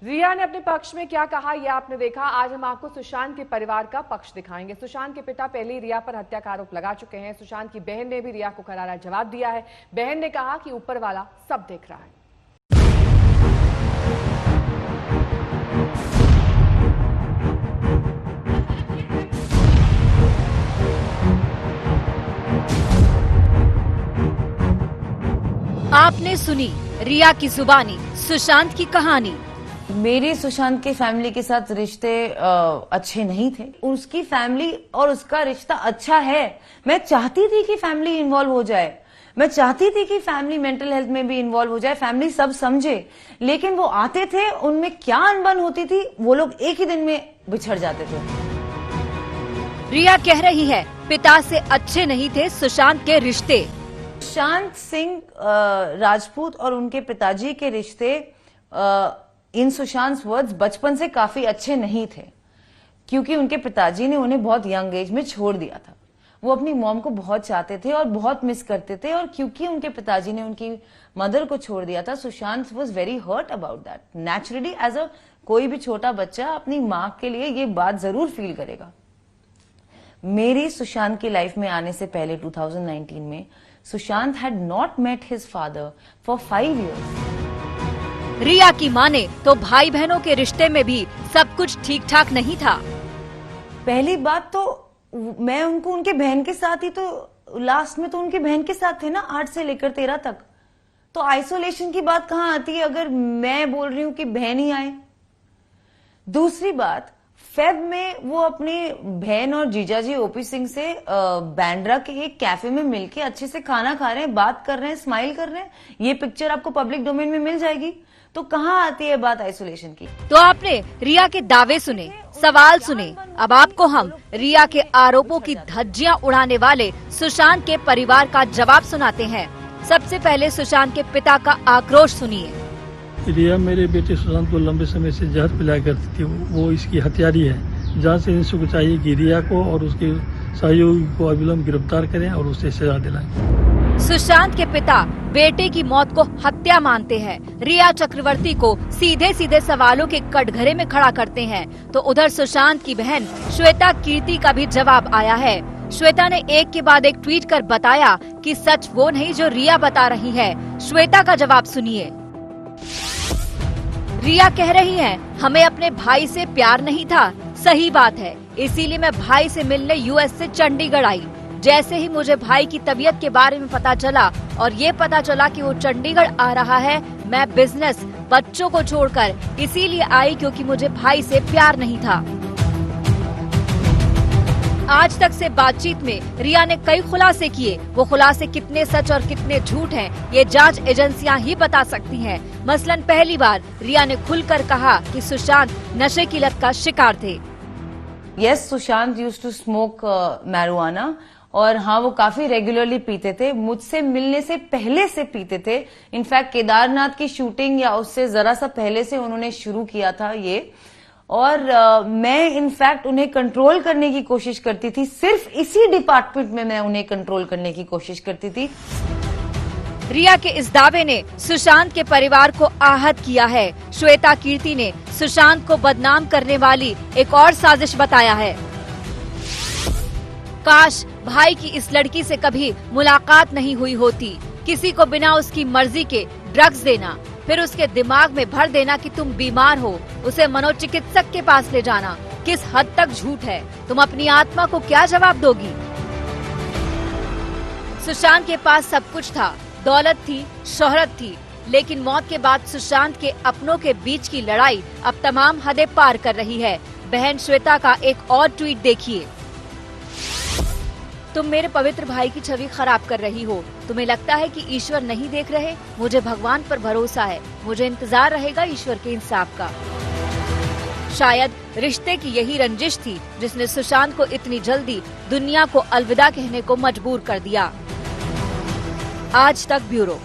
रिया ने अपने पक्ष में क्या कहा यह आपने देखा। आज हम आपको सुशांत के परिवार का पक्ष दिखाएंगे। सुशांत के पिता पहले ही रिया पर हत्या का आरोप लगा चुके हैं। सुशांत की बहन ने भी रिया को करारा जवाब दिया है। बहन ने कहा कि ऊपर वाला सब देख रहा है। आपने सुनी रिया की जुबानी सुशांत की कहानी। मेरे सुशांत के फैमिली के साथ रिश्ते अच्छे नहीं थे। उसकी फैमिली और उसका रिश्ता अच्छा है। मैं चाहती थी कि फैमिली इन्वॉल्व हो जाए। मैं चाहती थी कि फैमिली मेंटल हेल्थ में भी इन्वॉल्व हो जाए, फैमिली सब समझे। लेकिन वो आते थे, उनमें क्या अनबन होती थी, वो लोग एक ही दिन में बिछड़ जाते थे। रिया कह रही है पिता से अच्छे नहीं थे सुशांत के रिश्ते। सुशांत सिंह राजपूत और उनके पिताजी के रिश्ते इन सुशांत वर्ड्स बचपन से काफी अच्छे नहीं थे, क्योंकि उनके पिताजी ने उन्हें बहुत यंग एज में छोड़ दिया था। वो अपनी मॉम को बहुत चाहते थे और बहुत मिस करते थे, और क्योंकि उनके पिताजी ने उनकी मदर को छोड़ दिया था, Sushant was very hurt about that. Naturally as a कोई भी छोटा बच्चा अपनी माँ के लिए ये बात जरूर फील करेगा। मेरी सुशांत की लाइफ में आने से पहले 2019 में Sushant had not met his father for 5 years। Rhea की माने तो भाई बहनों के रिश्ते में भी सब कुछ ठीक ठाक नहीं था। पहली बात तो मैं उनको उनके बहन के साथ ही तो लास्ट में तो उनके बहन के साथ थे ना, 8 से लेकर 13 तक। तो आइसोलेशन की बात कहाँ आती है अगर मैं बोल रही हूँ कि बहन ही आए। दूसरी बात, फेब में वो अपनी बहन और जीजाजी ओपी सिंह से बैंड्रा के एक कैफे में मिलके अच्छे से खाना खा रहे हैं, बात कर रहे हैं, स्माइल कर रहे हैं। ये पिक्चर आपको पब्लिक डोमेन में मिल जाएगी। तो कहाँ आती है बात आइसोलेशन की। तो आपने रिया के दावे सुने, सवाल सुने। अब आपको हम रिया के आरोपों की धज्जियां उड़ाने वाले सुशांत के परिवार का जवाब सुनाते हैं। सबसे पहले सुशांत के पिता का आक्रोश सुनिए। रिया मेरे बेटे सुशांत को लंबे समय से जहर पिलाया करती थी। वो इसकी हत्यारी है। जांच से इंस्टीट्यूट को चाहिए कि रिया को और उसके सहयोगी को अविलंब गिरफ्तार करें और उसे सजा दिलाएं। सुशांत के पिता बेटे की मौत को हत्या मानते हैं। रिया चक्रवर्ती को सीधे सीधे सवालों के कटघरे में खड़ा करते हैं। तो उधर सुशांत की बहन श्वेता कीर्ति का भी जवाब आया है। श्वेता ने एक के बाद एक ट्वीट कर बताया कि सच वो नहीं जो रिया बता रही है। श्वेता का जवाब सुनिए। रिया कह रही है हमें अपने भाई से प्यार नहीं था। सही बात है, इसीलिए मैं भाई से मिलने यूएस से चंडीगढ़ आई। जैसे ही मुझे भाई की तबीयत के बारे में पता चला और ये पता चला कि वो चंडीगढ़ आ रहा है, मैं बिजनेस बच्चों को छोड़कर इसीलिए आई क्योंकि मुझे भाई से प्यार नहीं था। आज तक से बातचीत में रिया ने कई खुलासे किए। वो खुलासे कितने सच और कितने झूठ हैं, ये जांच एजेंसियां ही बता सकती हैं। मसलन पहली बार रिया ने खुलकर कहा कि सुशांत नशे की लत का शिकार थे। Yes, Sushant used to smoke marijuana, और हाँ, वो काफी रेगुलरली पीते थे। मुझसे मिलने से पहले से पीते थे। इनफैक्ट केदारनाथ की शूटिंग या उससे जरा सा पहले से उन्होंने शुरू किया था ये। और मैं इनफैक्ट उन्हें कंट्रोल करने की कोशिश करती थी। सिर्फ इसी डिपार्टमेंट में मैं उन्हें कंट्रोल करने की कोशिश करती थी। रिया के इस दावे ने सुशांत के परिवार को आहत किया है। श्वेता कीर्ति ने सुशांत को बदनाम करने वाली एक और साजिश बताया है। काश भाई की इस लड़की से कभी मुलाकात नहीं हुई होती। किसी को बिना उसकी मर्जी के ड्रग्स देना, फिर उसके दिमाग में भर देना कि तुम बीमार हो, उसे मनोचिकित्सक के पास ले जाना, किस हद तक झूठ है। तुम अपनी आत्मा को क्या जवाब दोगी। सुशांत के पास सब कुछ था, दौलत थी, शोहरत थी, लेकिन मौत के बाद सुशांत के अपनों के बीच की लड़ाई अब तमाम हदें पार कर रही है। बहन श्वेता का एक और ट्वीट देखिए। तुम मेरे पवित्र भाई की छवि खराब कर रही हो। तुम्हें लगता है कि ईश्वर नहीं देख रहे? मुझे भगवान पर भरोसा है। मुझे इंतजार रहेगा ईश्वर के इंसाफ का। शायद रिश्ते की यही रंजिश थी जिसने सुशांत को इतनी जल्दी दुनिया को अलविदा कहने को मजबूर कर दिया। आज तक ब्यूरो।